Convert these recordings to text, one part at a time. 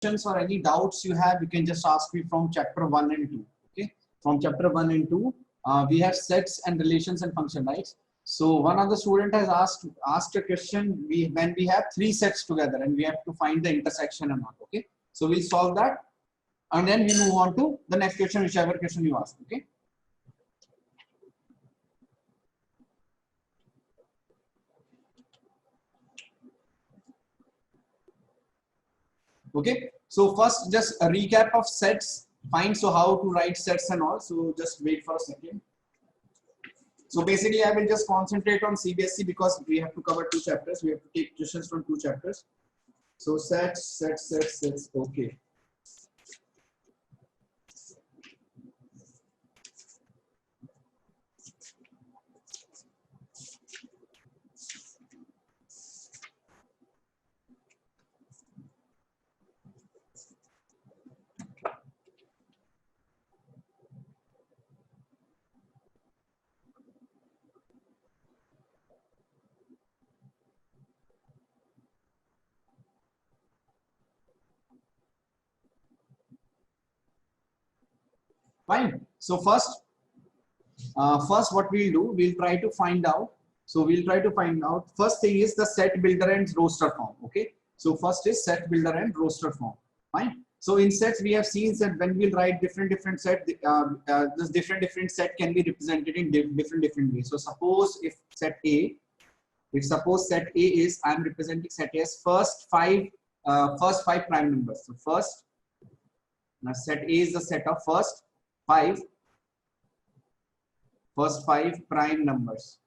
questions or any doubts you have, you can just ask me from chapter 1 and 2. Okay, from chapter 1 and 2, we have sets and relations and function, right? So one of the student has asked a question. When we have three sets together and we have to find the intersection and all. Okay, so we'll solve that, and then we move on to the next question, whichever question you ask. Okay. Okay, so first just a recap of sets. Fine, so how to write sets and all. So just wait for a second. So basically I will just concentrate on CBSE because we have to cover 2 chapters. We have to take questions from 2 chapters. So sets. Okay. Fine. So first what we'll do, we'll try to find out. So we'll try to find out. First thing is the set builder and roster form. Okay. So first is set builder and roster form. Fine. So in sets we have seen that when we write different set, this different set can be represented in different ways. So suppose if set A, suppose set A is, I'm representing set A as first five prime numbers. So first, now set A is the set of first five prime numbers.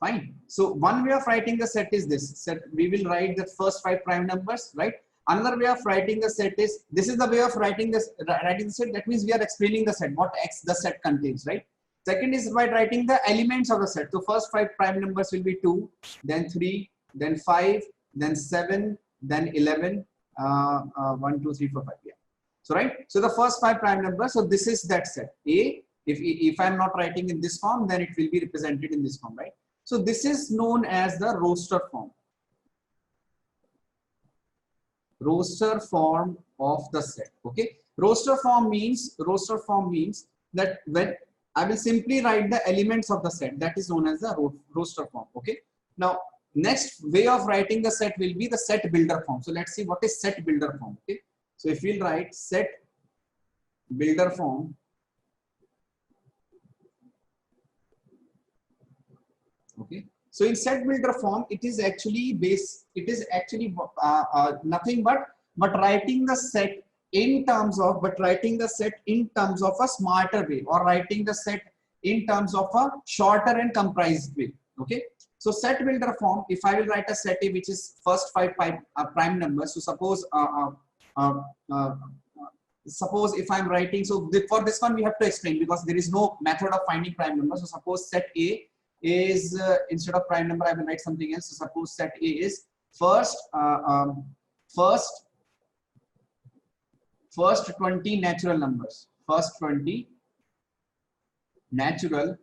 Fine. So one way of writing the set is this. Set, we will write the first 5 prime numbers, right? Another way of writing the set is, this is the way of writing the set. That means we are explaining the set, what X the set contains, right? Second is by writing the elements of the set. So first 5 prime numbers will be 2, then 3, then 5, then 7, then 11, 1, 2, 3, 4, 5. Yeah. So right. So the first 5 prime numbers. So this is that set A. If I'm not writing in this form, then it will be represented in this form, right? So this is known as the roster form. Roster form of the set. Okay. Roster form means that when I will simply write the elements of the set, that is known as the roster form. Okay. Now next way of writing the set will be the set builder form. So let's see what is set builder form. Okay. So if we'll write set builder form, okay. So in set builder form, it is actually nothing but writing the set in terms of a smarter way, or writing the set in terms of a shorter and comprised way. Okay. So set builder form, if I will write a set A which is first 5 prime numbers. So suppose if I'm writing, so for this one we have to explain because there is no method of finding prime numbers. So suppose set A is instead of prime number I will write something else. So suppose set A is first 20 natural numbers. First 20 natural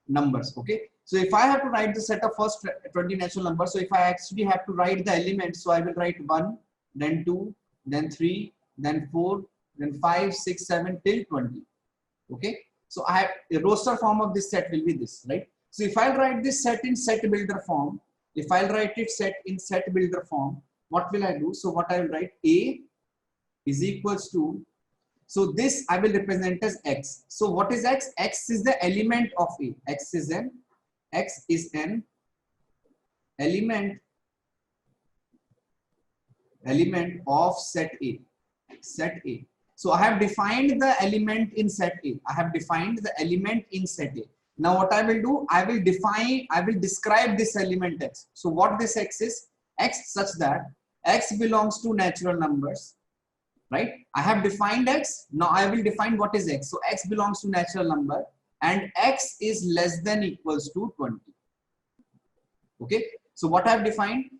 numbers. Okay. So if I have to write the set of first 20 natural numbers, so if I actually have to write the elements, so I will write 1, then 2, then 3, then 4, then 5, 6, 7 till 20. Okay. So I have the roster form of this set will be this, right? So if I write this set in set builder form, what will I do? So what I will write, A is equals to, so this I will represent as X. So what is X? X is the element of A. X is an element of set A. So I have defined the element in set A. Now what I will do, I will describe this element X. So what this X is? X such that X belongs to natural numbers, right? I have defined X. Now I will define what is X. So X belongs to natural number and X is less than equals to 20. Okay. So what I have defined,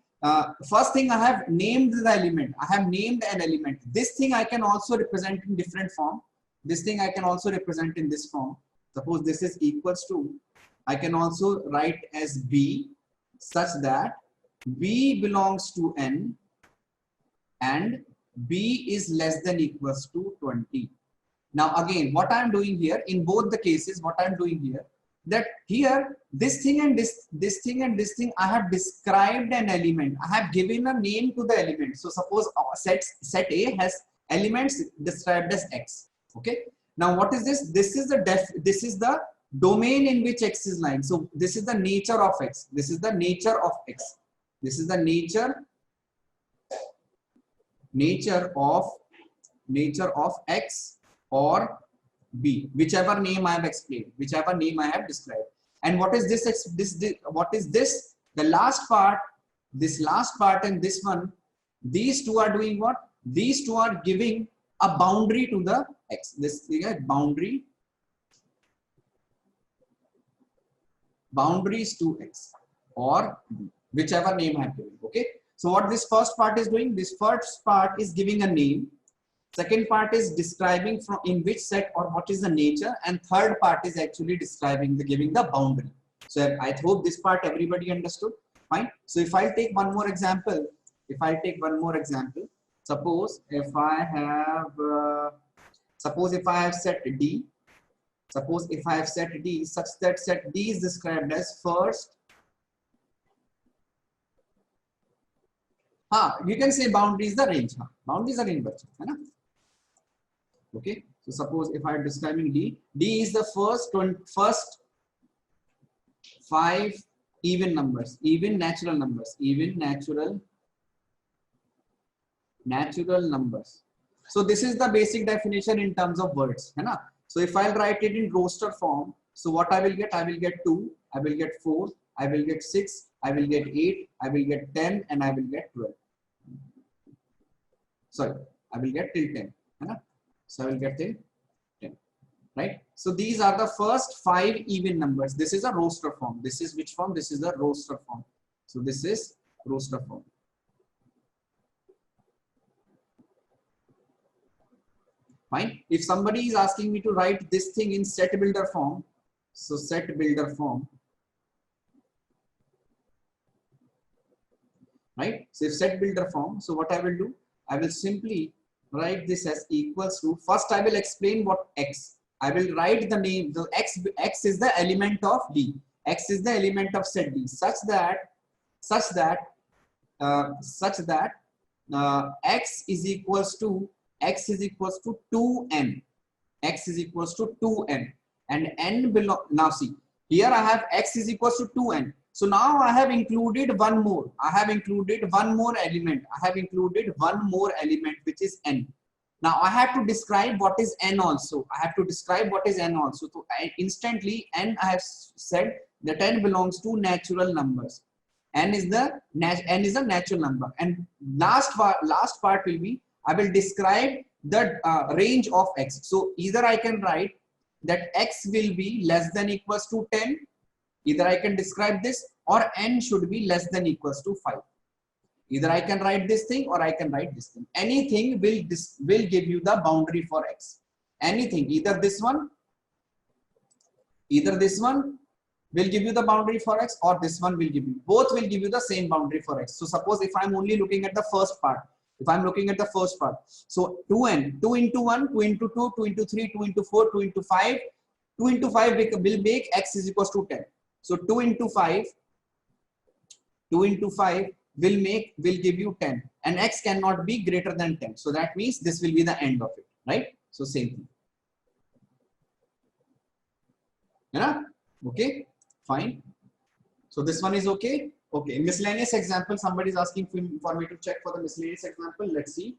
first thing I have named the element. I have named an element. This thing I can also represent in different form. This thing I can also represent in this form. Suppose this is equals to, I can also write as B such that B belongs to N and B is less than equals to 20. Now again, what I'm doing here in both the cases, what I'm doing here, that here this thing and this thing and this thing, I have described an element. I have given a name to the element. So suppose set A has elements described as X. Okay. Now what is this? This is the domain in which X is lying. So this is the nature of X. This is the nature of X. This is the nature of X or B, whichever name I have explained, whichever name I have described. And what is this? What is this? The last part, this last part and this one, these two are doing what? These two are giving a boundary to the X. This is boundaries to X or B, whichever name I have given. Okay. So what this first part is doing? This first part is giving a name. Second part is describing from in which set or what is the nature, and third part is actually describing giving the boundary. So I hope this part everybody understood. Fine. So if I take one more example, suppose if I have set D, such that set D is described as first. You can say boundary is the range. Boundaries are range, right? Okay, so suppose if I am describing D is the first 5 even numbers, even natural numbers. So this is the basic definition in terms of words, है ना? So if I'll write it in roster form, so what I will get? I will get 2, I will get 4, I will get 6, I will get 8, I will get 10, and I will get 12. Sorry, I will get till 10, है ना? So I will get till 10, right? So these are the first 5 even numbers. This is a roster form. This is which form? This is the roster form. So this is roster form. Fine. If somebody is asking me to write this thing in set builder form, so set builder form, right? So if set builder form, so what I will do? I will simply write this as equals to, first I will explain what X. I will write the name, the X is the element of D. X is the element of set D, such that X is equals to 2n. X is equals to 2n, and n belong. Now see, here I have X is equals to 2n. So now I have included one more. I have included one more element, which is n. Now I have to describe what is n also. So instantly n, I have said that n belongs to natural numbers. N is a natural number. And last part will be, I will describe the range of X. So either I can write that X will be less than equals to 10. Either I can describe this, or n should be less than equals to 5. Either I can write this thing or I can write this thing. Anything will give you the boundary for X. Anything, either this one will give you the boundary for X, or this one will give you. Both will give you the same boundary for X. So suppose if I'm only looking at the first part, so 2n, 2 into 1, 2 into 2, 2 into 3, 2 into 4, 2 into 5, 2 into 5 will make X is equals to 10. So 2 into 5 will give you 10, and X cannot be greater than 10. So that means this will be the end of it, right? So same thing. Yeah? Okay, fine. So this one is okay. Okay, miscellaneous example. Somebody is asking for me to check for the miscellaneous example. Let's see.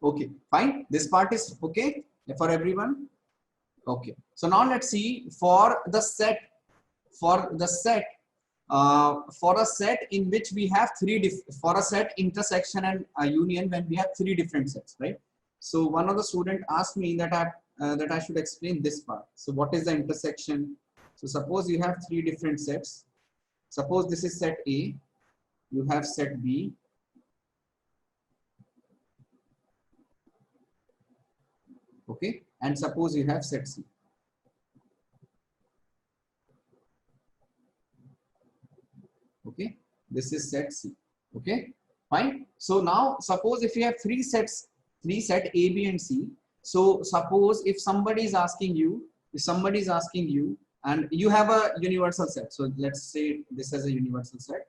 Okay, fine. This part is okay for everyone. Okay. So now let's see for the set, for the set, for a set in which we have for a set intersection and union when we have three different sets, right? So one of the student asked me that I should explain this part. So what is the intersection? So suppose you have three different sets. Suppose this is set A, you have set B, okay, and suppose you have set C. Okay, this is set C. Okay, fine. So now suppose if you have three set A, B, and C. So suppose if somebody is asking you, and you have a universal set. So let's say this is a universal set.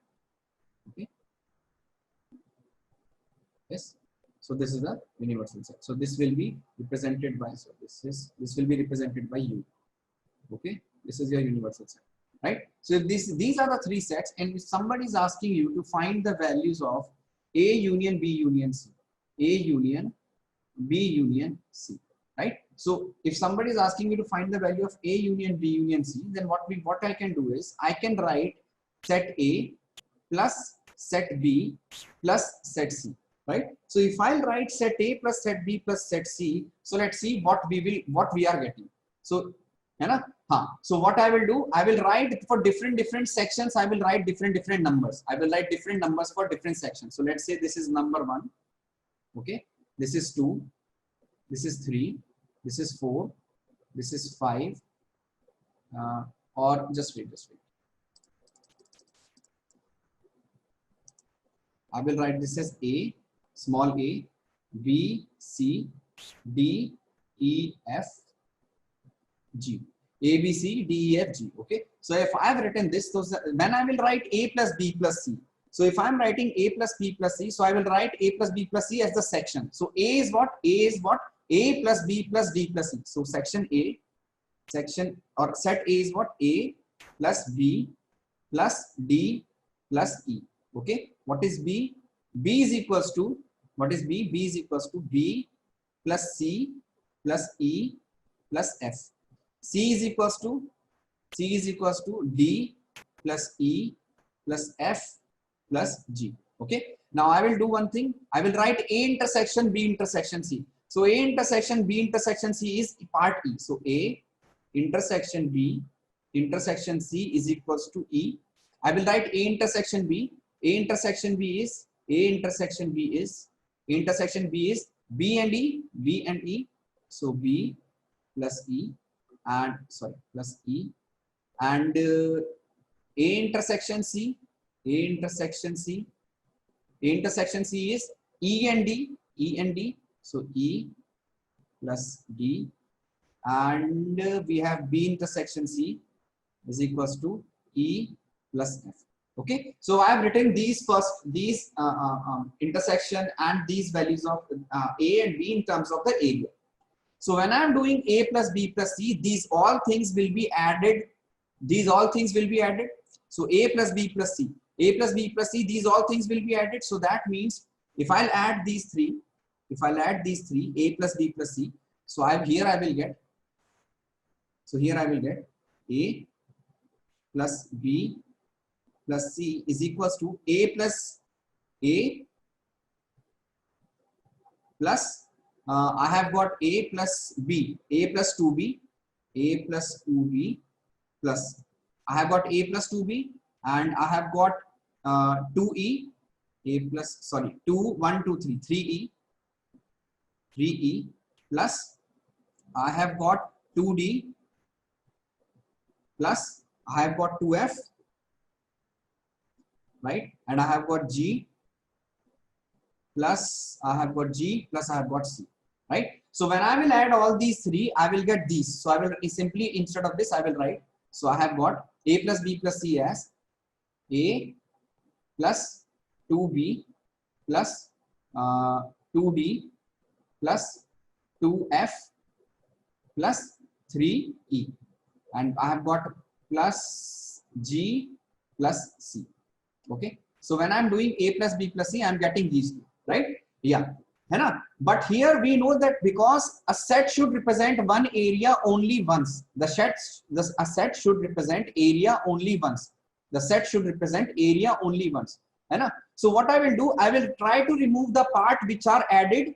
Okay. Yes. So this is a universal set. So this will be represented by, so this will be represented by U. Okay. This is your universal set, right? So if these are the three sets, and if somebody is asking you to find the values of A union B union C, A union B union C, right? So if somebody is asking you to find the value of A union B union C, then what I can do is I can write set A plus set B plus set C, right? So if I'll write set A plus set B plus set C, so let's see what we are getting. So, so what I will do, I will write for different sections. I will write different numbers. I will write different numbers for different sections. So let's say this is number 1. Okay, this is 2. This is 3. This is 4. This is 5. Or just wait. I will write this as A, small a, B, C, D, E, F, G. A, B, C, D, E, F, G. Okay. So if I have written this, so then I will write A plus B plus C. So if I'm writing A plus B plus C, so I will write A plus B plus C as the section. So A is what? A is what? A plus B plus D plus C. So section A, or set A is what? A plus B plus D plus E. Okay. What is B? B is equals to, what is B? B is equals to B plus C plus E plus F. C is equals to D plus E plus F plus G. Okay. Now I will do one thing. I will write A intersection B intersection C. So A intersection B intersection C is part E. So A intersection B intersection C is equals to E. I will write A intersection B. A intersection B is B and E, B and E. So B plus E and plus E, and A intersection C. A intersection C is E and D. So E plus D, and we have B intersection C is equals to E plus F. Okay, so I have written these intersection and these values of A and B in terms of the area. So when I am doing A plus B plus C, these all things will be added. So A plus B plus C, these all things will be added. So that means if I'll add these three, A plus B plus C, so I will get A plus B plus C is equals to A plus A plus I have got A plus B, A plus 2B, plus I have got A plus 2B, and I have got 2E, 3E plus I have got 2D plus I have got 2F, right? And I have got G plus I have got G plus I have got C, right? So when I will add all these three, I will get these. So I will simply, instead of this, I will write. So I have got A plus B plus C as A plus 2B plus 2D plus 2F plus 3E, and I have got plus G plus C. Okay, so when I'm doing A plus B plus C, I'm getting these two, right? Yeah. है ना? But here we know that because a set should represent one area only once. A set should represent area only once. The set should represent area only once. है ना? So what I will do, I will try to remove the part which are added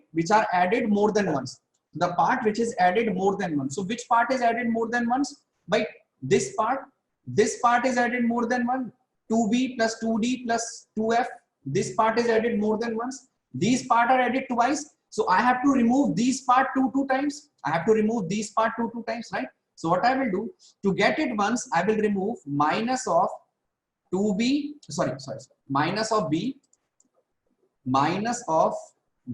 more than once. The part which is added more than once. So which part is added more than once? By this part. This part is added more than one. 2b plus 2d plus 2f. This part is added more than once. These part are added twice. So I have to remove these part two times. I have to remove these part two times, right? So what I will do, to get it once, I will remove minus of 2b, minus of b, minus of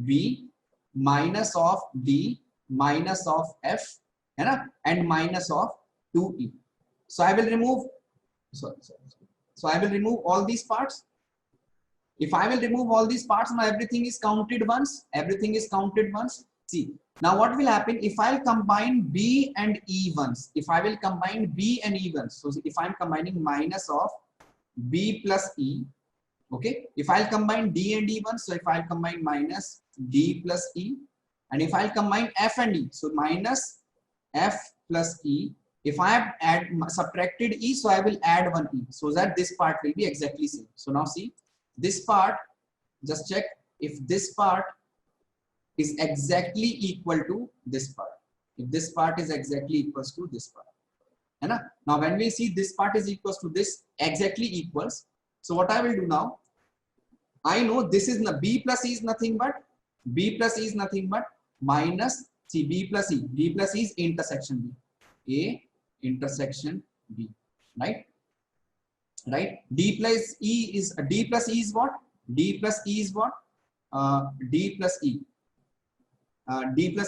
b, minus of d, minus of f, and minus of 2e. So I will remove, so I will remove all these parts. If I will remove all these parts, now everything is counted once. Everything is counted once. See, now what will happen if I'll combine b and e once? If I will combine b and e once, so if I'm combining minus of b plus e, okay. If I'll combine d and e once, so if I'll combine minus d plus e, and if I'll combine f and e, so minus f plus e. If I have subtracted e, so I will add one e, so that this part will be exactly same. So now see. This part, just check if this part is exactly equal to this part. If this part is exactly equals to this part. Now when we see this part is equals to this, exactly equals. So what I will do now, I know this is b plus e is nothing but minus, see, b plus e. B plus e is intersection b. A intersection b, right? Right, d plus e is what? D plus e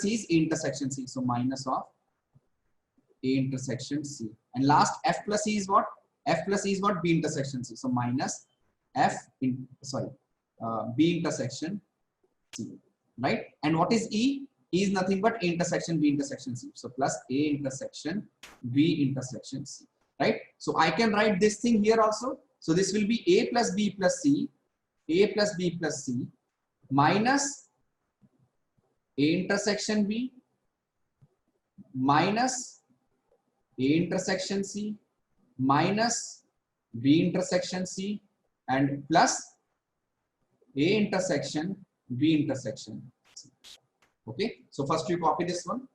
is intersection c. So minus of a intersection c. And last f plus e is what? F plus e is what? B intersection c. So minus b intersection c. Right? And what is e? E is nothing but a intersection b intersection c. So plus a intersection b intersection c. Right? So I can write this thing here also. So this will be a plus b plus c, minus a intersection b, minus a intersection c, minus b intersection c, and plus a intersection b intersection c. Okay. So first you copy this one.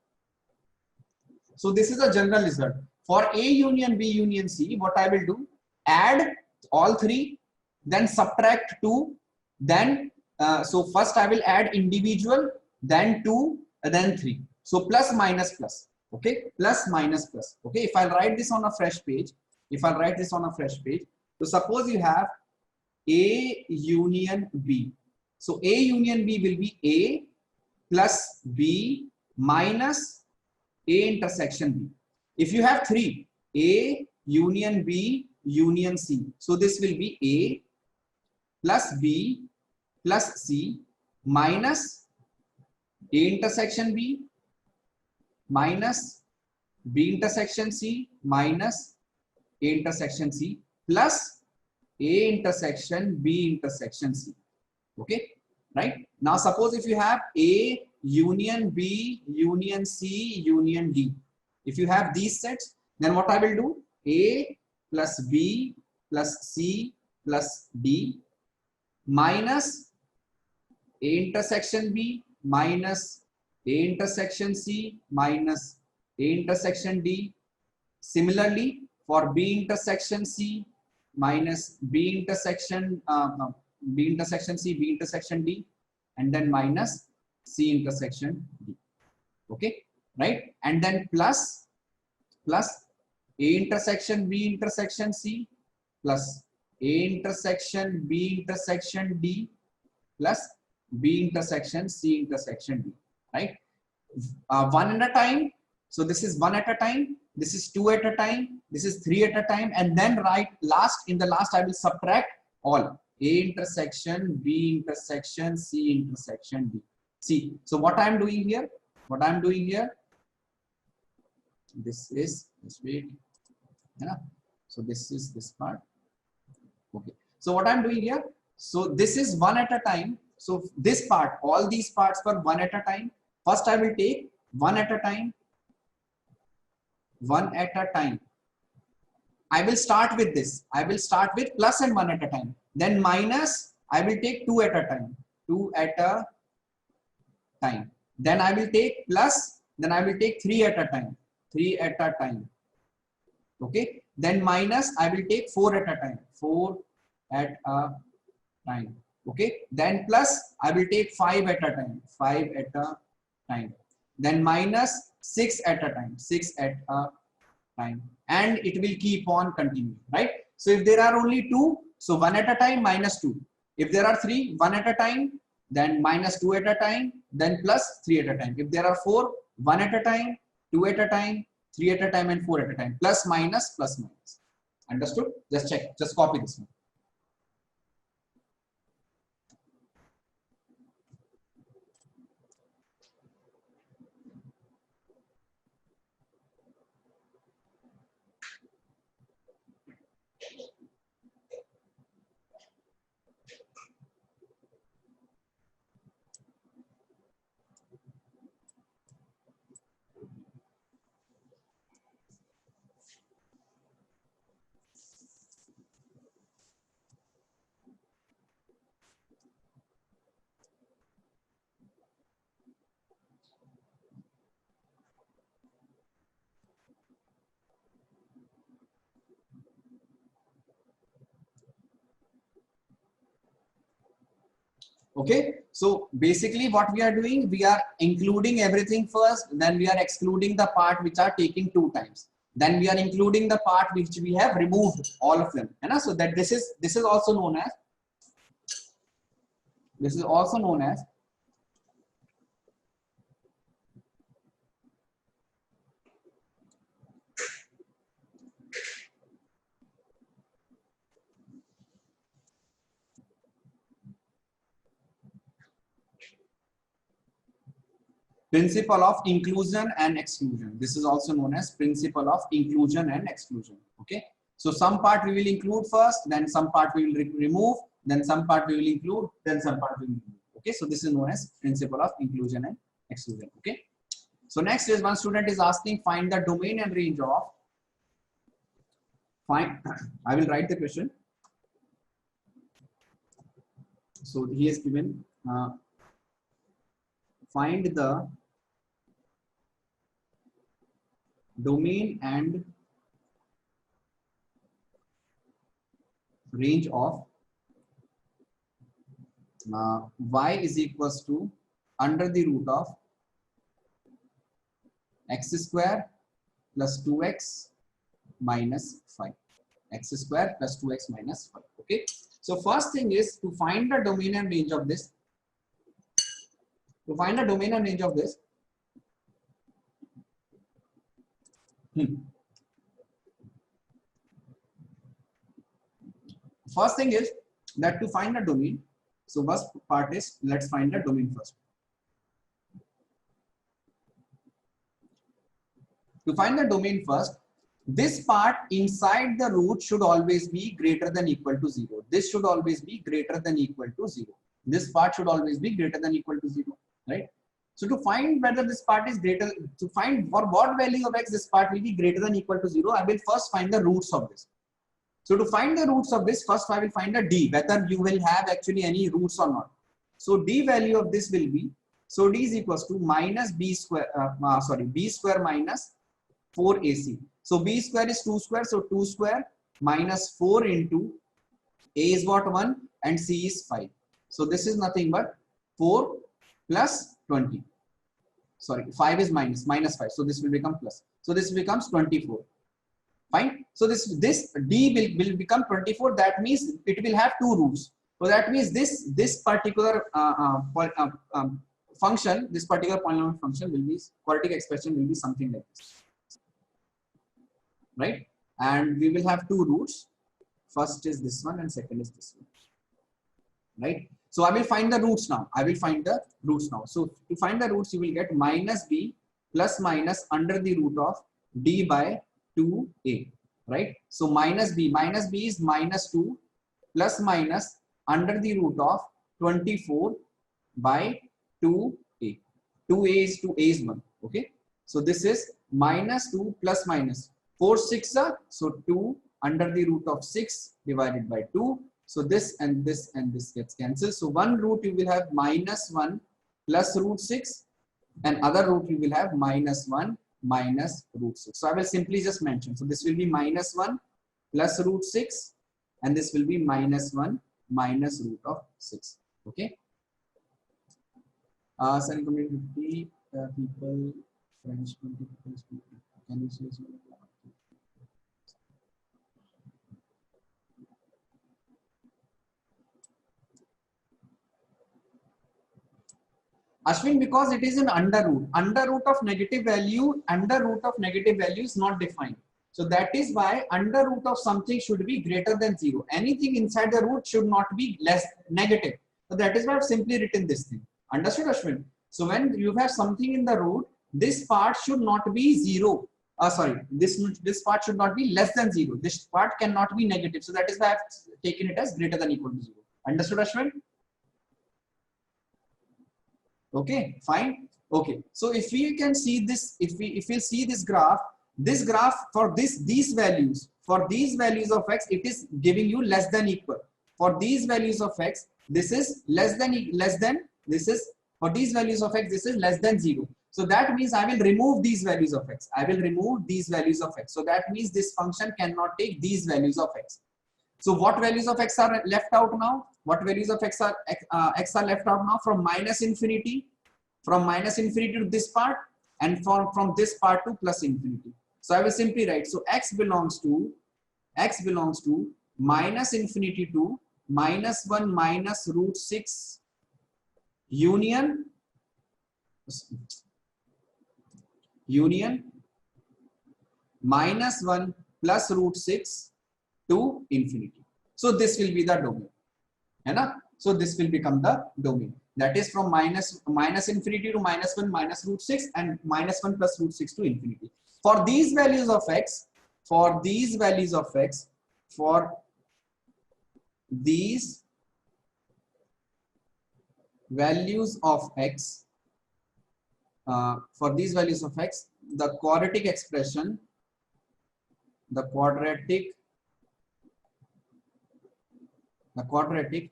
So this is a general result. For A union B union C, what I will do, add all three, then subtract 2, then so first I will add individual, then 2, then 3. So plus minus plus, okay, plus minus plus. Okay, if I write this on a fresh page, so suppose you have A union B. So A union B will be A plus B minus A intersection B. If you have 3, A union B union C, so this will be A plus B plus C minus A intersection B minus B intersection C minus A intersection C plus A intersection B intersection C. Okay, right? Now suppose if you have A union B union C union D. If you have these sets, then what I will do, A plus B plus C plus D minus A intersection B minus A intersection C minus A intersection D. Similarly, for B intersection C minus B intersection C, B intersection D, and then minus C intersection D. Okay. Right, and then plus A intersection B intersection C plus A intersection B intersection D plus B intersection C intersection D. Right, one at a time. So this is 1 at a time, this is 2 at a time, this is 3 at a time, and then in the last I will subtract all A intersection B intersection C intersection D. See, so what I am doing here, this is this way, so this is this part. Okay, so what I'm doing here, so this is 1 at a time, So this part, all these parts were one at a time. First I will take one at a time, one at a time. I will start with this. I will start with plus and one at a time. Then minus, I will take two at a time, two at a time. Then I will take plus, then I will take three at a time, three at a time. Okay. Then minus, I will take four at a time, four at a time. Okay. Then plus, I will take five at a time, five at a time. Then minus six at a time, six at a time, and it will keep on continuing, right? So if there are only two, so one at a time, minus two. If there are three, one at a time, then minus two at a time, then plus three at a time. If there are four, one at a time, two at a time, three at a time, and four at a time. Plus minus, plus minus. Understood? Just check, just copy this one. Okay, so basically what we are doing, we are including everything first, then we are excluding the part which are taking two times, then we are including the part which we have removed all of them, and so that this is also known as, this is also known as principle of inclusion and exclusion. This is also known as principle of inclusion and exclusion. Okay, so some part we will include first, then some part we will remove, then some part we will include, then some part we will remove. Okay, so this is known as principle of inclusion and exclusion. Okay, so next is, one student is asking, find the domain and range of, find, I will write the question. So he has given find the domain and range of y is equals to under the root of x square plus 2x minus 5, x square plus 2x minus 5. Okay, so first thing is to find the domain and range of this. To find the domain and range of this, first thing is that to find the domain, so first part is, let's find the domain first. To find the domain first, this part inside the root should always be greater than equal to 0. This should always be greater than equal to 0. This part should always be greater than equal to 0, right? So to find whether this part is greater, to find for what value of x this part will be greater than equal to 0, I will first find the roots of this. So to find the roots of this, first I will find a d, whether you will have actually any roots or not. So d value of this will be, so d is equals to minus b square, b square minus 4ac. So b square is 2 square, so 2 square minus 4 into a is what, 1, and c is 5. So this is nothing but 4 plus 20. Sorry, 5 is minus 5. So this will become plus. So this becomes 24. Fine. So this d will become 24. That means it will have two roots. So that means this particular function, this particular polynomial function will be, quadratic expression will be something like this, right? And we will have two roots. First is this one and second is this one, right? So I will find the roots now. I will find the roots now. So to find the roots, you will get minus b plus minus under the root of d by 2a, right? So minus b is minus 2 plus minus under the root of 24 by 2a. 2a is 2a is 1. Okay. So this is minus 2 plus minus 4 6 are, so 2 under the root of 6 divided by 2. So this and this and this gets cancelled. So one root you will have minus 1 plus root 6, and other root you will have minus 1 minus root 6. So I will simply just mention. So this will be minus 1 plus root 6, and this will be minus 1 minus root of 6. Okay. Sun community people, French people speak. Can you say so? Ashwin, because it is an under root. Under root of negative value is not defined. So that is why under root of something should be greater than 0. Anything inside the root should not be less negative. So that is why I've simply written this thing. Understood, Ashwin? So when you have something in the root, this part should not be 0. This part should not be less than 0. This part cannot be negative. So that is why I've taken it as greater than equal to 0. Understood, Ashwin? Okay, fine. Okay, so if we can see this, if we see this graph for these values of x, it is giving you less than equal. For these values of x, this is less than this is, for these values of x, this is less than 0. So that means I will remove these values of x. So that means this function cannot take these values of x. So what values of x are left out now? What values of x are left out now? From minus infinity to this part, and from this part to plus infinity. So I will simply write, so x belongs to minus infinity to minus 1 minus root 6 union minus 1 plus root 6 to infinity. So this will be the domain. So this will become the domain. That is from minus infinity to minus 1 minus root 6 and minus 1 plus root 6 to infinity. For these values of x, for these values of x, the quadratic expression, the quadratic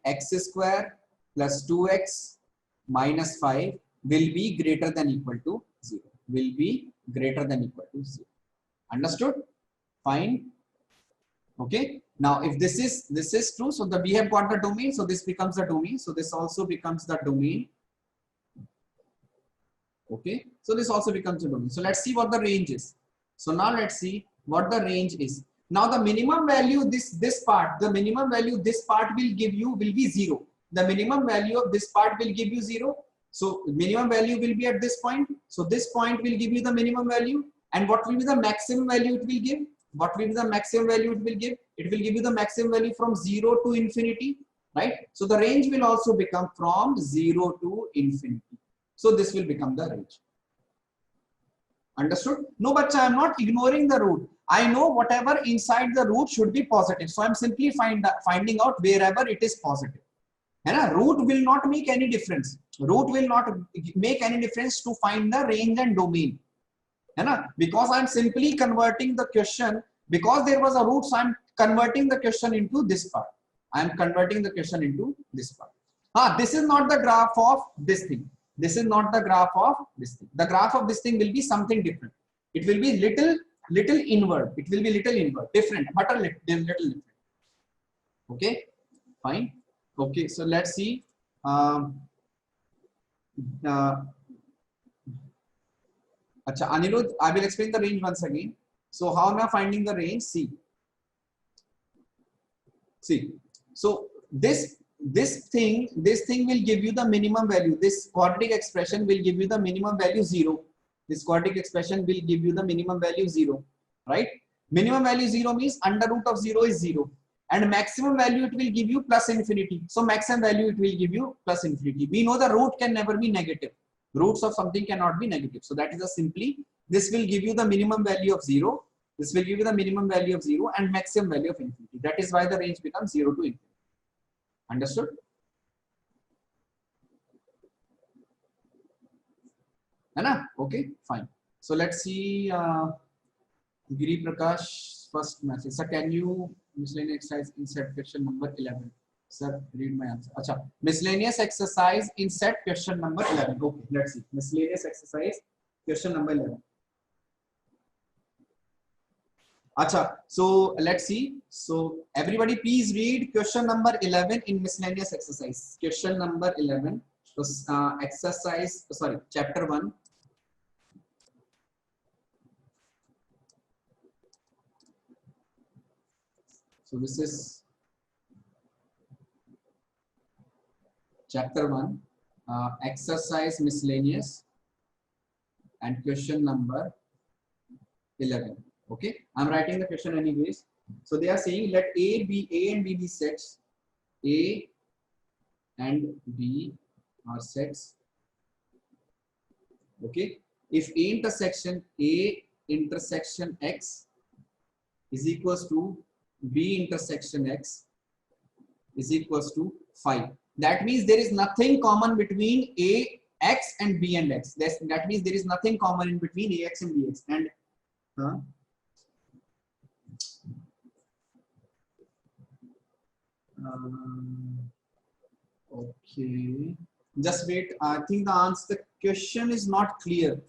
x square plus 2x minus 5 will be greater than equal to 0. Understood? Fine. Okay. Now if this is true, so we have got the domain, so this becomes the domain. So this also becomes the domain. Okay. So this also becomes the domain. So let's see what the range is. So now let's see what the range is. Now the minimum value this part will give you will be 0. The minimum value of this part will give you 0. So minimum value will be at this point. So this point will give you the minimum value. And what will be the maximum value it will give? It will give you the maximum value from 0 to infinity, right? So the range will also become from 0 to infinity. So this will become the range. Understood? No, but I am not ignoring the root. I know whatever inside the root should be positive. So I am simply finding out wherever it is positive. And root will not make any difference. Root will not make any difference to find the range and domain. Because I am simply converting the question, because there was a root, so I am converting the question into this part. This is not the graph of this thing. The graph of this thing will be something different. It will be little inward. Different, but a little different. Okay, fine. Okay, so let's see. Anirudh, I will explain the range once again. So how am I finding the range? See. So this thing will give you the minimum value. This quadratic expression will give you the minimum value 0. Right? Minimum value 0 means under root of 0 is 0. And maximum value it will give you plus infinity. So maximum value it will give you plus infinity. We know the root can never be negative. Roots of something cannot be negative. So that is simply, this will give you the minimum value of 0. And maximum value of infinity. That is why the range becomes 0 to infinity. Understood? है ना? Okay, fine. So let's see. Giri Prakash, first message. Sir, can you miscellaneous exercise in set question number 11? Sir, read my answer. Acha, miscellaneous exercise in set question number 11. Okay, let's see. Miscellaneous exercise question number 11. Acha, so let's see. So everybody please read question number 11 in miscellaneous exercise. Question number 11. So exercise, sorry, chapter 1. So this is chapter 1, exercise miscellaneous, and question number 11. Okay, I'm writing the question anyways. So they are saying let A and B be sets. A and B are sets. Okay, if A intersection X is equals to B intersection X is equals to 5. That means there is nothing common between A, X and B and X. That means there is nothing common in between AX and BX. And okay, just wait. I think the question is not clear.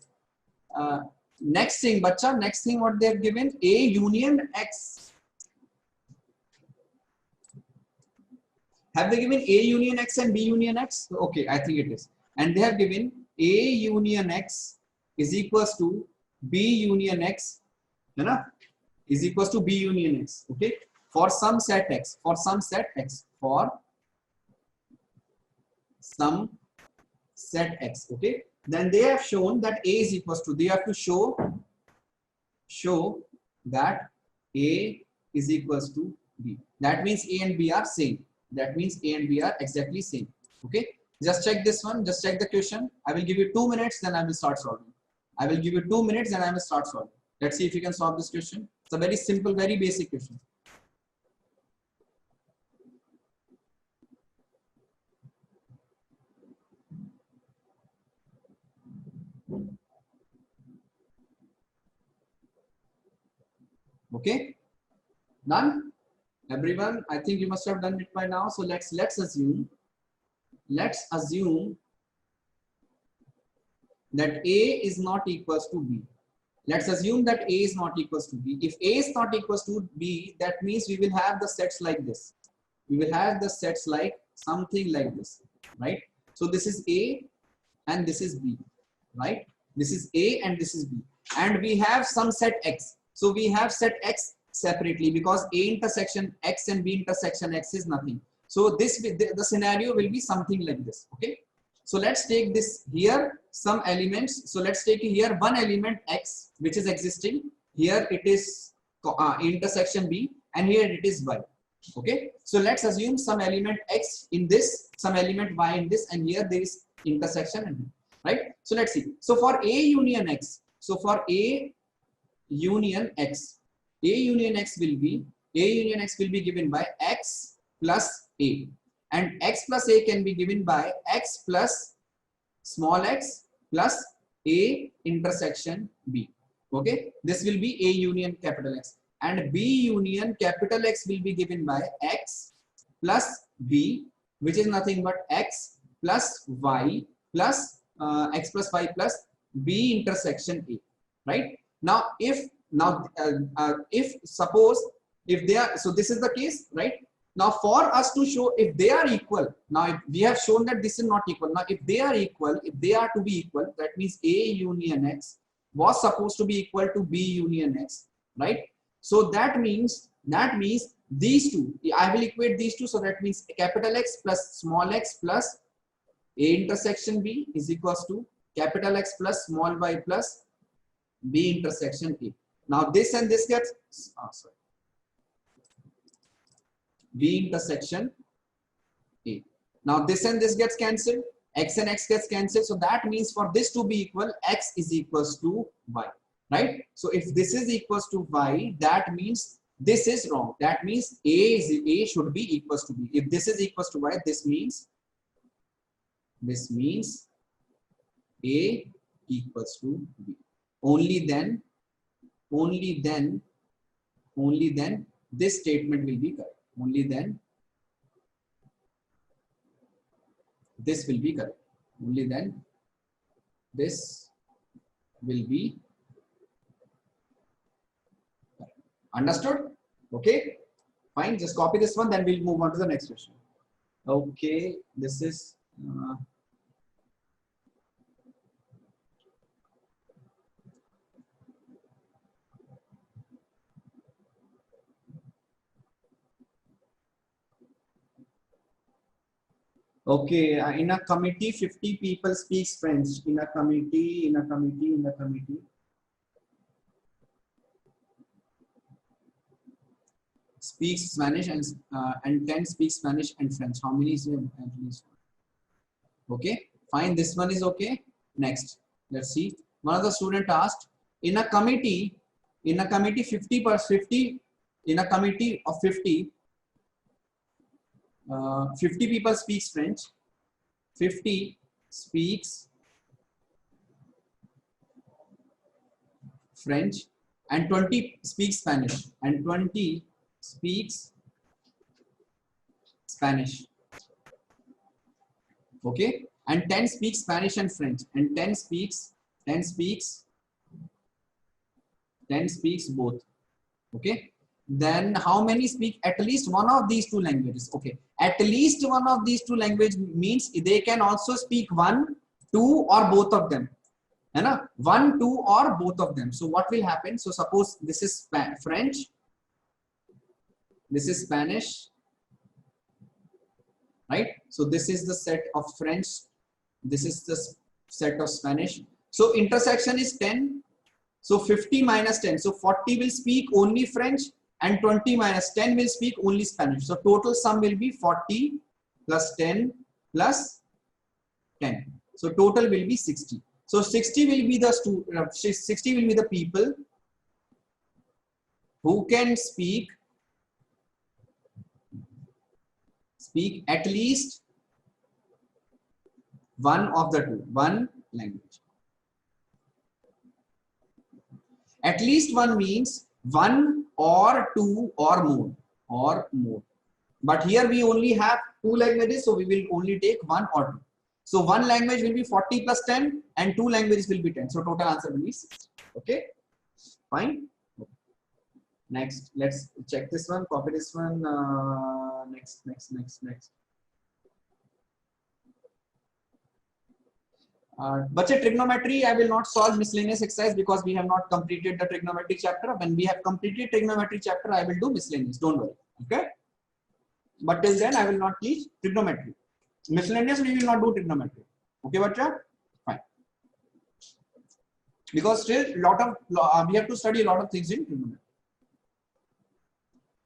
Next thing, bacha, next thing what they have given, A union X. Have they given A union X and B union X? Okay, I think it is. And they have given A union X is equals to B union X, you know, is equals to B union X. Okay, for some set X, for some set X, for some set X. Okay, then they have shown that A is equals to, they have to show that A is equals to B. That means A and B are same. That means A and B are exactly same. Okay, just check this one, just check the question. I will give you 2 minutes, then I will start solving. I will give you 2 minutes and I will start solving. Let's see if you can solve this question. It's a very simple, very basic question. Okay, done? Everyone, I think you must have done it by now. So let's assume that A is not equals to B. Let's assume that A is not equals to B. If A is not equals to B, that means we will have the sets like this. We will have the sets like something like this, right? So this is A and this is B, right? This is A and this is B. And we have some set X. So we have set X separately because A intersection X and B intersection X is nothing. So this, the scenario will be something like this, okay? So let's take this here, some elements. So let's take here one element X, which is existing. Here it is intersection B, and here it is Y. Okay. So let's assume some element X in this, some element Y in this, and here there is intersection and B, right? So let's see. So for A union X, so for A union X, A union X will be given by X plus A. And X plus A can be given by X plus small x plus A intersection B. Okay, this will be A union capital X. And B union capital X will be given by X plus B, which is nothing but X plus Y plus X plus Y plus B intersection A. Right? Now, if suppose if they are, so this is the case, right? Now, for us to show if they are equal, now if we have shown that this is not equal. Now, if they are equal, if they are to be equal, that means A union X was supposed to be equal to B union X, right? So that means these two, I will equate these two. So that means capital X plus small x plus A intersection B is equals to capital X plus small y plus B intersection A. Now, this and this gets, B intersection A. Now this and this gets cancelled, X and X gets cancelled. So that means for this to be equal, X is equals to Y, right? So if this is equals to Y, that means this is wrong. That means A should be equals to B. If this is equals to Y, this means A equals to B. Only then, only then, only then this statement will be correct. Only then this will be correct. Only then this will be correct. Understood? Okay. Fine. Just copy this one. Then we'll move on to the next question. Okay. This is. Okay, in a committee, 50 people speaks French. In a committee, in a committee, in a committee. Speaks Spanish and 10 speaks Spanish and French. How many is there at least? Okay, fine. This one is okay. Next, let's see. One of the student asked, in a committee 50 per 50, in a committee of 50, 50 people speaks French, 50 speaks French, and 20 speaks Spanish, and 20 speaks Spanish. Okay, and 10 speaks Spanish and French, and 10 speaks both. Okay, then how many speak at least one of these two languages? Okay, at least one of these two languages means they can also speak 1, 2 or both of them. है ना? 1, 2 or both of them. So what will happen? So suppose this is French, this is Spanish, right? So this is the set of French, this is the set of Spanish. So intersection is 10. So 50 minus 10. So 40 will speak only French and 20 minus 10 will speak only Spanish. So total sum will be 40 plus 10 plus 10. So total will be 60. So 60 will be the 60 will be the people who can speak at least one of the two, one language. At least one means 1 or 2 or more. But here we only have 2 languages, so we will only take 1 or 2. So one language will be 40 plus 10 and 2 languages will be 10. So total answer will be 60. Okay, fine. Next, let's check this one, copy this one. Next. But trigonometry, I will not solve miscellaneous exercise because we have not completed the trigonometry chapter. When we have completed trigonometry chapter, I will do miscellaneous. Don't worry. Okay. But till then, I will not teach trigonometry. Miscellaneous, we will not do trigonometry. Okay, bacha? Fine. Because still we have to study a lot of things in trigonometry.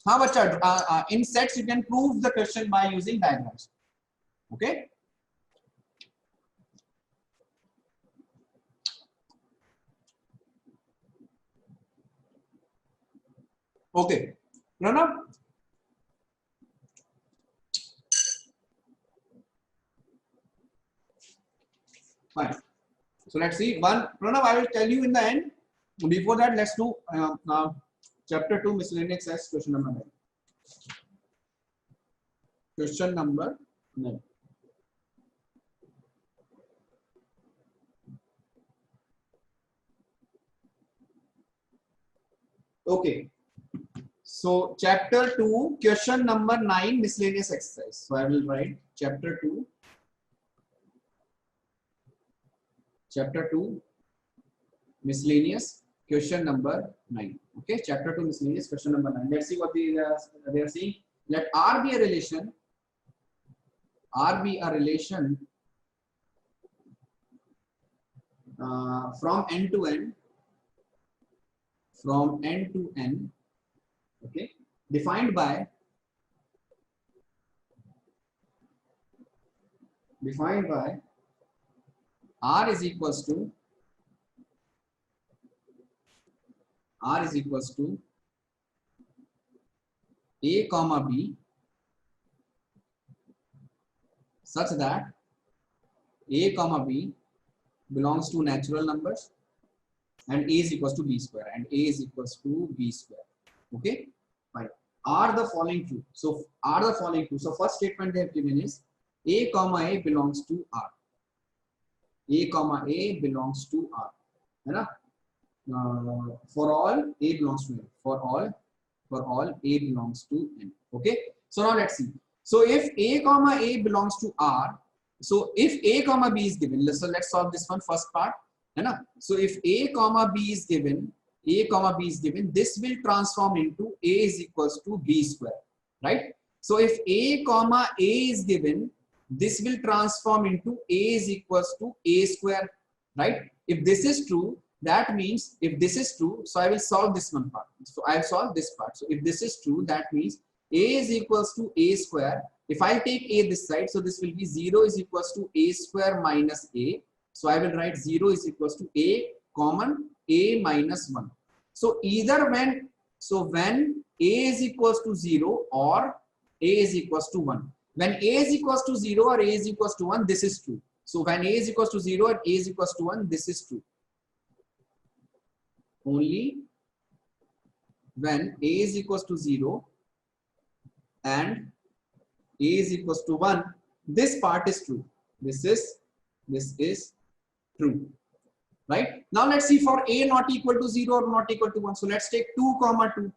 हाँ बच्चा, in sets you can prove the question by using diagrams. Okay. Okay, Pranav. Fine. So let's see. Pranav, I will tell you in the end. Before that, let's do chapter 2 miscellaneous exercise question number 9. Question number 9. Okay. So chapter 2, question number 9, miscellaneous exercise. So I will write chapter 2, miscellaneous, question number 9. Okay, chapter 2, miscellaneous, question number 9. Let's see what they are saying. Let R be a relation. From n to n. Okay, defined by R is equals to A comma B such that A comma B belongs to natural numbers, and A is equals to B square, and A is equals to B square. Okay, fine. Are the following true? So are the following true? So first statement they have given is A comma A belongs to R. A comma A belongs to R. है ना? For all A belongs to N. For all A belongs to N. Okay. So now let's see. So if A comma A belongs to R, so if A comma B is given, so let's solve this one first part. है ना? So if A comma B is given, this will transform into A is equals to B square, right? So if A comma A is given, this will transform into A is equals to A square, right? If this is true, that means if this is true, so I will solve this one part. So I will solve this part. So if this is true, that means A is equals to A square. If I take A this side, so this will be 0 is equals to A square minus A. So I will write 0 is equals to A common A minus 1. So either when A is equals to 0 or A is equals to 1. When A is equals to 0 or A is equals to 1, this is true. So when A is equals to 0 or A is equals to 1, this is true. Only when A is equals to 0 and A is equals to 1, this part is true. This is true. Right? Now let's see for A not equal to 0 or not equal to 1. So let's take 2 comma 2.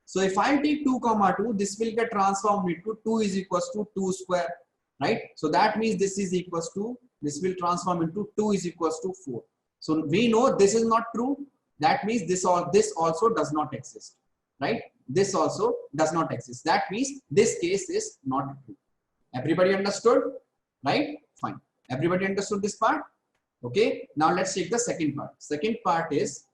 So if I take 2 comma 2, this will get transformed into 2 is equals to 2 square. Right? So that means this is equals to, this will transform into 2 is equals to 4. So we know this is not true. That means this also does not exist. Right? This also does not exist. That means this case is not true. Everybody understood? Right? Fine. Everybody understood this part? Okay. Now let's take the second part. Second part is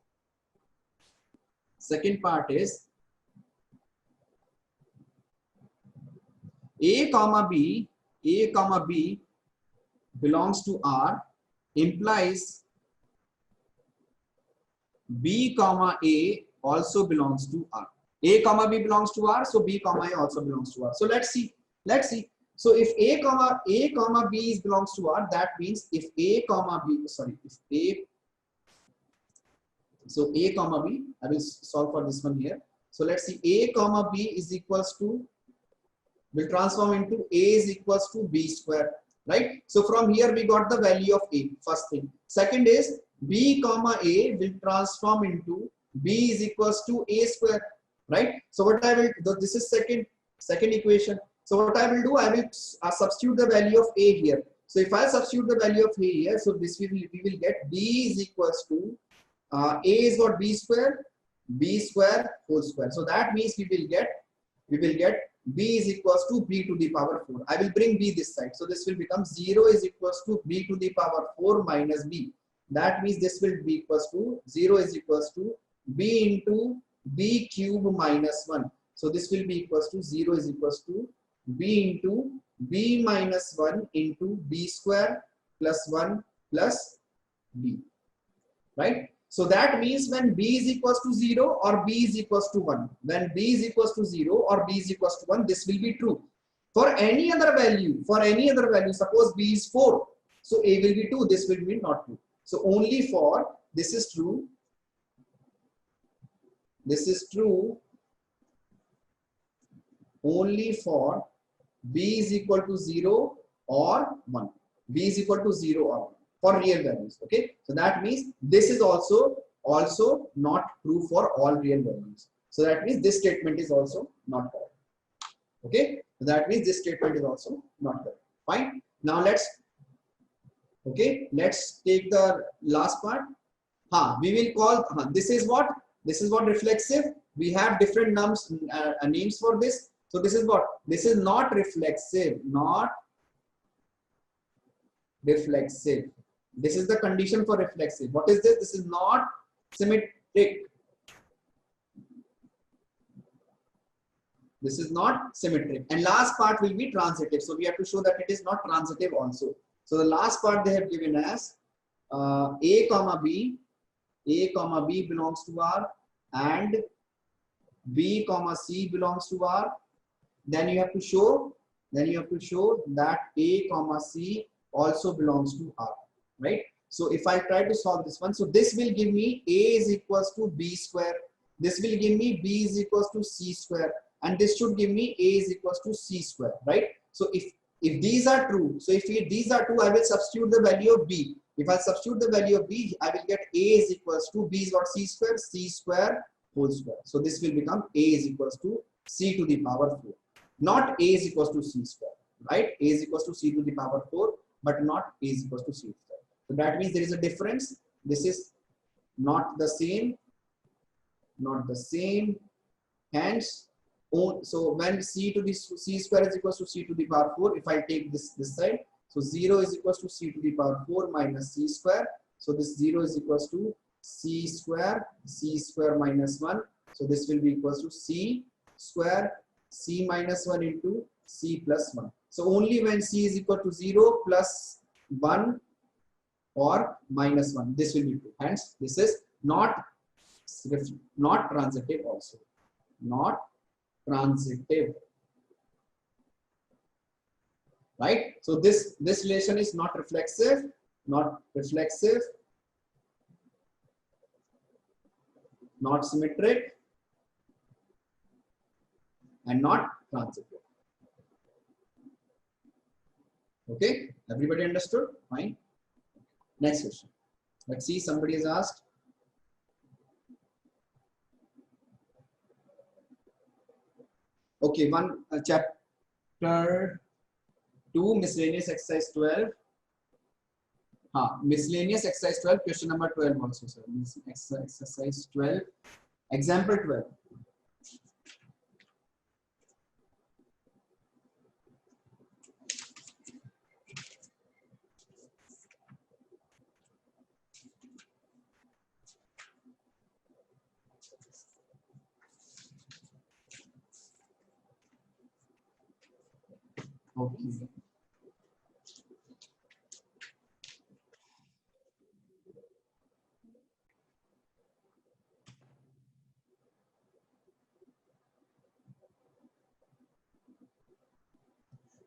A comma B belongs to R implies B comma A also belongs to R. A comma B belongs to R, so B comma A also belongs to R. So let's see. So if A comma B belongs to R, that means if A comma B, so A comma B, I will solve for this one here. So let's see, A comma B is equals to, will transform into A is equals to B square, right? So from here we got the value of A, first thing. Second is B comma A will transform into B is equals to A square, right? So what I will do, this is second equation. So what I will do, I will substitute the value of A here. So if I substitute the value of A here, so this we will get B is equals to A is what, B square whole square. So that means we will get B is equals to B to the power 4. I will bring B this side. So this will become 0 is equals to B to the power 4 minus B. That means this will be equals to 0 is equals to B into B cube minus 1. So this will be equals to 0 is equals to B into B minus 1 into B square plus 1 plus B. Right? So that means when B is equals to 0 or B is equals to 1, when B is equals to 0 or B is equals to 1, this will be true. For any other value, suppose B is 4, so A will be 2, this will be not true. So only for this is true only for B is equal to 0 or 1. B is equal to 0 or 1 for real values. Okay, so that means this is also not true for all real values. So that means this statement is also not correct. Okay, so that means this statement is also not correct. Fine. Now let's take the last part. We will call this is what reflexive. We have different names for this. So this is what, this is not reflexive, This is the condition for reflexive. What is this? This is not symmetric. This is not symmetric. And last part will be transitive. So we have to show that it is not transitive also. So the last part they have given as A comma B belongs to R and B comma C belongs to R. Then you have to show that A comma C also belongs to R, right? So if I try to solve this one, so this will give me A is equals to B square. This will give me B is equals to C square. And this should give me A is equals to C square, right? So if these are true, so if these are true, I will substitute the value of B. If I substitute the value of B, I will get A is equals to B is what, C square whole square. So this will become A is equals to C to the power 4. Not A is equals to C square, right? A is equals to C to the power 4, but not A is equals to C square. So that means there is a difference. This is not the same, hence, so when C to the C square is equals to C to the power 4, if I take this side, so 0 is equals to C to the power 4 minus C square. So this 0 is equals to C square minus 1. So this will be equals to C square, C minus 1 into C plus 1. So only when C is equal to 0 plus 1 or minus 1, this will be true. Hence, this is not transitive also. Not transitive. Right? So this relation is not reflexive, not symmetric, and not transitive. Okay, everybody understood? Fine. Next question. Let's see, somebody has asked. Okay, chapter 2, miscellaneous exercise 12. Miscellaneous exercise 12, question number 12 also, sir. Exercise 12, example 12. Okay.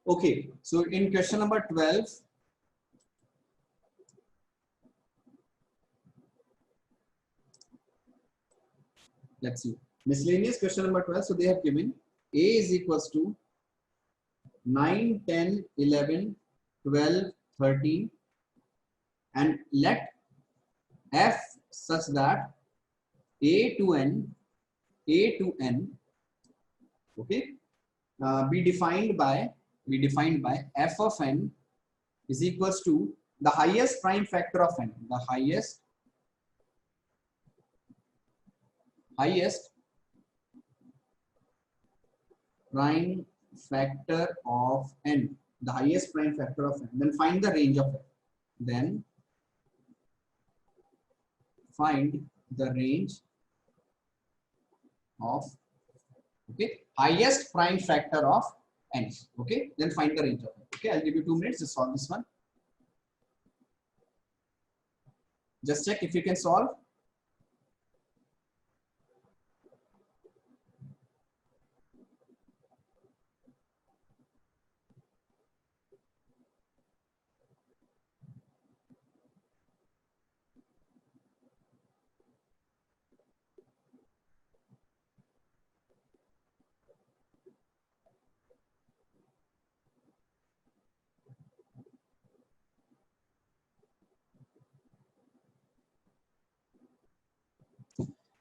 Okay, so in question number 12, let's see, miscellaneous question number 12. So they have given A is equals to 9, 10, 11, 12, 13, and let F such that A to N, okay, be defined by F of N is equals to the highest prime factor of N, the highest prime factor of N, the highest prime factor of N. Then find the range of F. Then find the range of, okay, highest prime factor of N. Okay, then find the range of F. Okay, I'll give you 2 minutes to solve this one. Just check if you can solve.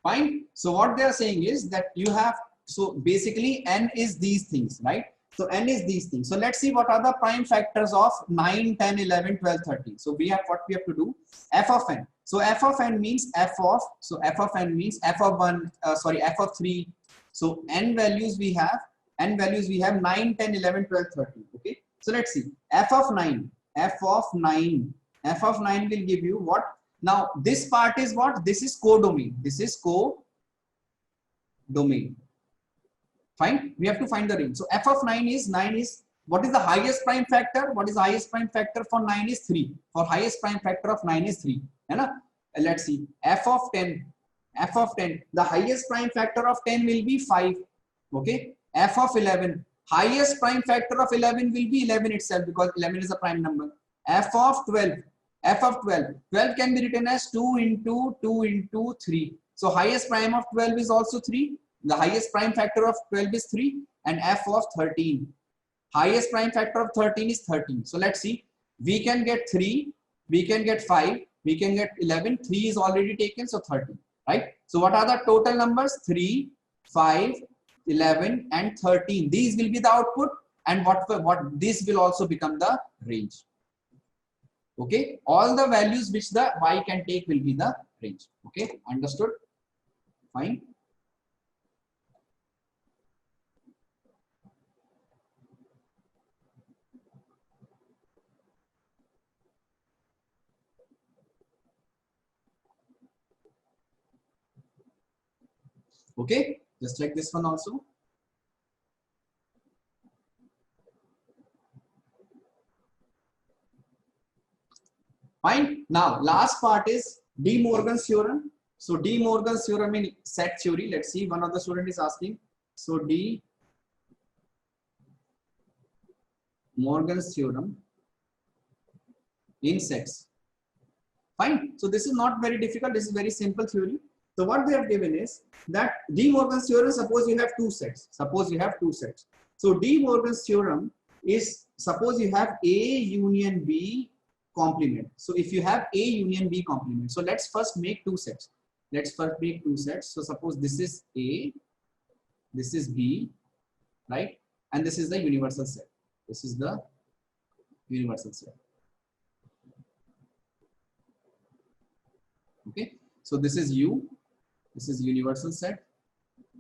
Fine. So what they are saying is that you have, so basically N is these things, right? So N is these things. So let's see what are the prime factors of 9, 10, 11, 12, 13. So we have what we have to do, F of N. So F of N means F of, so F of N means F of 1, F of 3. So N values we have 9, 10, 11, 12, 13. Okay. So let's see, F of 9 will give you what? Now this part is what? This is codomain. This is codomain. Fine. We have to find the range. So F of 9 is what is the highest prime factor? What is the highest prime factor for 9 is 3. For highest prime factor of 9 is 3. Right? Let's see. F of 10. The highest prime factor of 10 will be 5. Okay. F of 11. Highest prime factor of 11 will be 11 itself because 11 is a prime number. F of 12. f of 12. 12 can be written as 2 into 2 into 3. So highest prime of 12 is also 3. The highest prime factor of 12 is 3, and f of 13. Highest prime factor of 13 is 13. So let's see. We can get 3, we can get 5, we can get 11. 3 is already taken, so 13. Right? So what are the total numbers? 3, 5, 11, and 13. These will be the output, and what this will also become the range. Okay, all the values which the y can take will be the range. Okay, understood? Fine. Okay, just check this one also. Fine. Now, last part is De Morgan's theorem. So, De Morgan's theorem in set theory. Let's see. One of the student is asking. So, De Morgan's theorem in sets. Fine. So, this is not very difficult. This is very simple theory. So, what they have given is that De Morgan's theorem. Suppose you have two sets. Suppose you have two sets. So, De Morgan's theorem is, suppose you have A union B complement. So if you have A union B complement, so let's first make two sets. Let's first make two sets. So suppose this is A, this is B, right? And this is the universal set. This is the universal set. Okay. So this is U. This is universal set.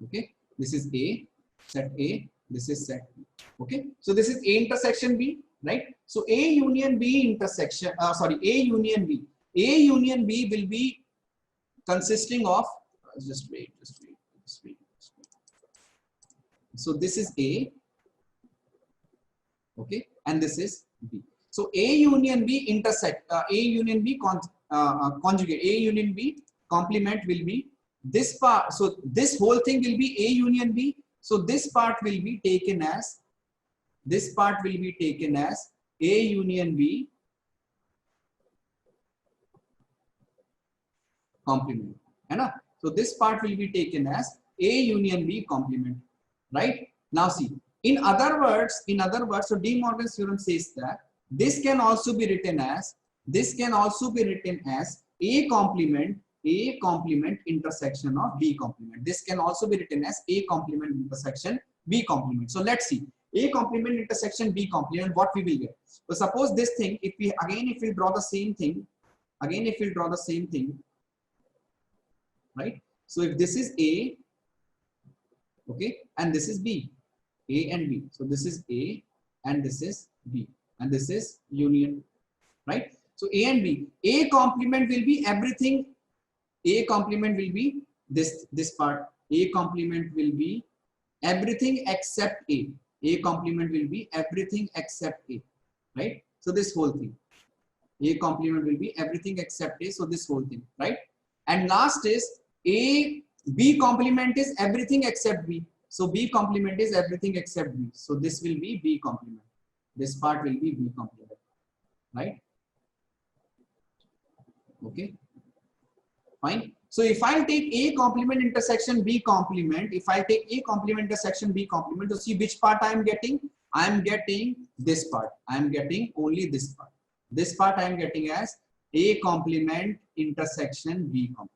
Okay. This is A, set A. This is set B. Okay. So this is A intersection B. Right? So A union B intersection, A union B. A union B will be consisting of, just wait. So this is A, okay, and this is B. So A union B intersect, A union B conjugate, A union B complement will be this part. So this whole thing will be A union B. So this part will be taken as, A union B complement. Right? So this part will be taken as A union B complement. Right? Now see, in other words, so De Morgan's theorem says that this can also be written as, A complement intersection of B complement. This can also be written as A complement intersection B complement. So let's see. A complement intersection B complement, what we will get. So suppose this thing, if we draw the same thing, right? So if this is A, okay, and this is B, A and B. So this is A and this is B, and this is union, right? So A and B. A complement will be everything. A complement will be this part. A complement will be everything except A. A complement will be everything except A, right? So this whole thing. A complement will be everything except A. So this whole thing, right? And last is B complement is everything except B. So B complement is everything except B. So this will be B complement. This part will be B complement, right? Okay, fine. So if I take A complement intersection B complement, to see which part I am getting, I am getting this part. I am getting only this part. This part I am getting as A complement intersection B complement.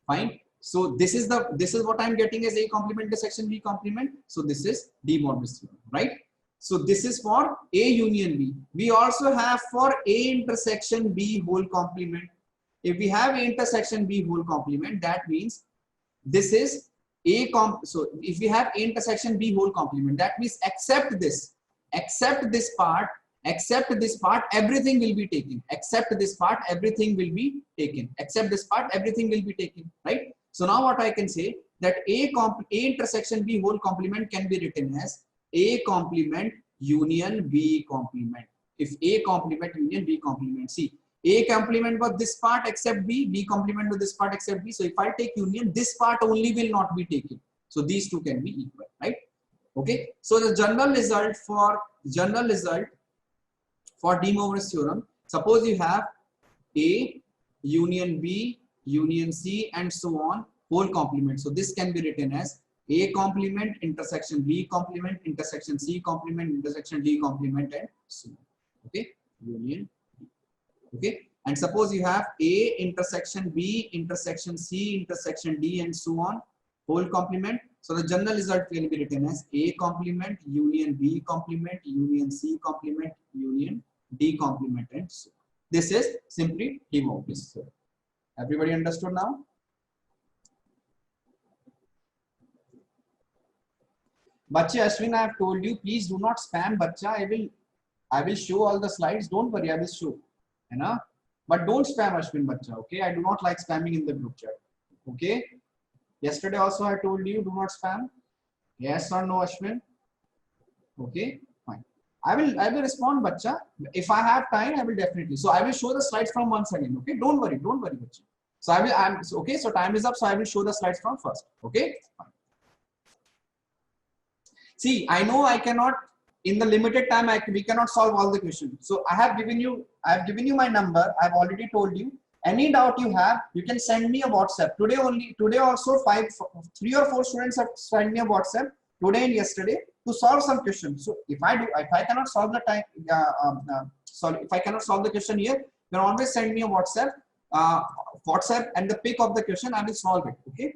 Fine. So this is what I am getting as A complement intersection B complement. So this is De Morgan's theorem, right? So this is for A union B. We also have for A intersection B whole complement. If we have A intersection B whole complement, that means this is so if we have A intersection B whole complement, that means except this part, everything will be taken. Except this part, everything will be taken. Right? So now what I can say that A intersection B whole complement can be written as A complement union B complement. If A complement union B complement, see, A complement was this part except B, B complement was this part except B. So if I take union, this part only will not be taken. So these two can be equal, right? Okay. So the general result For De Moivre's theorem, suppose you have A union B union C and so on whole complement. So this can be written as A complement intersection B complement intersection C complement intersection D complement and so on. Okay, union B. Okay, and suppose you have A intersection B intersection C intersection D and so on whole complement. So the general result can be written as A complement union B complement union C complement union D complement and so on. This is simply De Moivre's theorem. Everybody understood now? Bache, Ashwin, I have told you, please do not spam, Bacha. I will show all the slides. Don't worry, I will show. You know? But don't spam, Ashwin, Bacha. Okay, I do not like spamming in the group chat. Okay. Yesterday also I told you, do not spam. Yes or no, Ashwin? Okay, fine. I will respond, Bacha. If I have time, I will definitely. So I will show the slides from once again. Okay, don't worry, Bacha. So okay. So time is up. So I will show the slides from first. Okay. Fine. See, I know I cannot in the limited time. We cannot solve all the questions. So I have given you my number. I have already told you. Any doubt you have, you can send me a WhatsApp. Today also 3 or 4 students have sent me a WhatsApp today and yesterday to solve some questions. So if I cannot solve the time, if I cannot solve the question here, you can always send me a WhatsApp and the pic of the question. I will solve it. Okay.